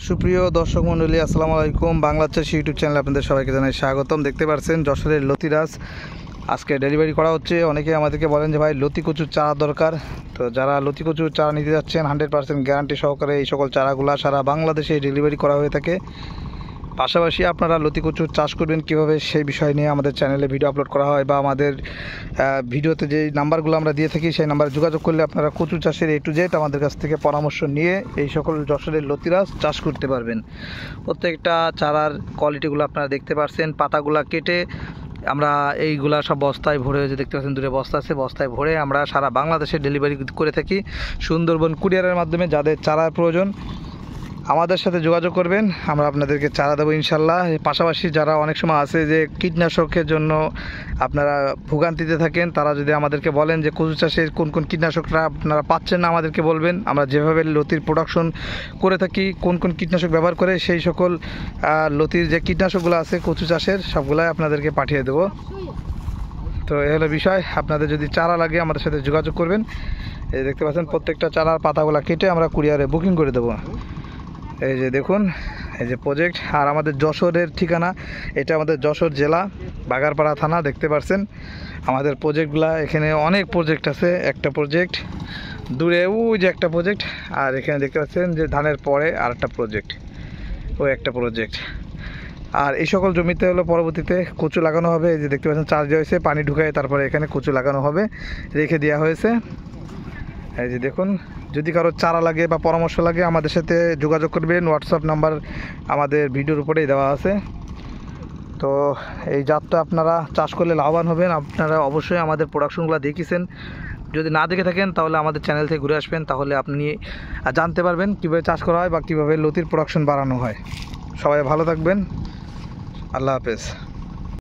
সুপ্রিয় দর্শক মণ্ডলী, আসসালামু আলাইকুম। বাংলা চাষী ইউটিউব চ্যানেলে আপনাদের সবাইকে জানাই স্বাগতম। দেখতে পাচ্ছেন যশোরের লতিরাজ আজকে ডেলিভারি করা হচ্ছে। অনেকে আমাদেরকে বলেন যে ভাই লতি কচুর চারা দরকার। তো যারা লতি কচুর চারা নিতে যাচ্ছেন 100% গ্যারান্টি সহকারে এই সকল চারাগুলো সারা বাংলাদেশে ডেলিভারি করা হয়ে থাকে। পাশাপাশি আপনারা লতি কচুর চাষ করবেন কীভাবে সেই বিষয় নিয়ে আমাদের চ্যানেলে ভিডিও আপলোড করা হয়, বা আমাদের ভিডিওতে যে নাম্বারগুলো আমরা দিয়ে থাকি সেই নাম্বারে যোগাযোগ করলে আপনারা কচু চাষের A to Z আমাদের কাছ থেকে পরামর্শ নিয়ে এই সকল যশোরের লতিরাজ চাষ করতে পারবেন। প্রত্যেকটা চারার কোয়ালিটিগুলো আপনারা দেখতে পাচ্ছেন। পাতাগুলো কেটে আমরা এইগুলা সব বস্তায় ভরে, যে দেখতে পাচ্ছেন দূরে বস্তা আছে, বস্তায় ভরে আমরা সারা বাংলাদেশে ডেলিভারি করে থাকি সুন্দরবন কুরিয়ারের মাধ্যমে। যাদের চারার প্রয়োজন আমাদের সাথে যোগাযোগ করবেন, আমরা আপনাদেরকে চারা দেবো ইনশাল্লাহ। পাশাপাশি যারা অনেক সময় আছে যে কীটনাশকের জন্য আপনারা ভোগান্তিতে থাকেন, তারা যদি আমাদেরকে বলেন যে কচু চাষে কোন কোন কীটনাশকরা আপনারা পাচ্ছেন না, আমাদেরকে বলবেন। আমরা যেভাবে লতির প্রোডাকশন করে থাকি, কোন কোন কীটনাশক ব্যবহার করে সেই সকল লতির যে কীটনাশকগুলো আছে কচু চাষের সবগুলাই আপনাদেরকে পাঠিয়ে দেবো। তো এ হলো বিষয়। আপনাদের যদি চারা লাগে আমাদের সাথে যোগাযোগ করবেন। এই দেখতে পাচ্ছেন প্রত্যেকটা চারার পাতাগুলো কেটে আমরা কুরিয়ারে বুকিং করে দেবো। এই যে দেখুন, এই যে প্রজেক্ট। আর আমাদের যশোরের ঠিকানা, এটা আমাদের যশোর জেলা বাগারপাড়া থানা। দেখতে পাচ্ছেন আমাদের প্রজেক্টগুলা, এখানে অনেক প্রজেক্ট আছে। একটা প্রজেক্ট দূরে ওই যে একটা প্রজেক্ট, আর এখানে দেখতে পাচ্ছেন যে ধানের পরে আর একটা প্রজেক্ট, ওই একটা প্রজেক্ট। আর এই সকল জমিতে হলো পরবর্তীতে কচু লাগানো হবে। এই যে দেখতে পাচ্ছেন চার্জ দেওয়া হয়েছে, পানি ঢুকায় তারপরে এখানে কচু লাগানো হবে, রেখে দেওয়া হয়েছে। এই যে দেখুন, যদি কারো চারা লাগে বা পরামর্শ লাগে আমাদের সাথে যোগাযোগ করবেন। হোয়াটসঅ্যাপ নাম্বার আমাদের ভিডিওর উপরেই দেওয়া আছে। তো এই জাতটা আপনারা চাষ করলে লাভবান হবেন। আপনারা অবশ্যই আমাদের প্রোডাকশনগুলো দেখেছেন, যদি না দেখে থাকেন তাহলে আমাদের চ্যানেল থেকে ঘুরে আসবেন, তাহলে আপনি জানতে পারবেন কীভাবে চাষ করা হয় বা কীভাবে লতির প্রোডাকশন বাড়ানো হয়। সবাই ভালো থাকবেন, আল্লাহ হাফেজ।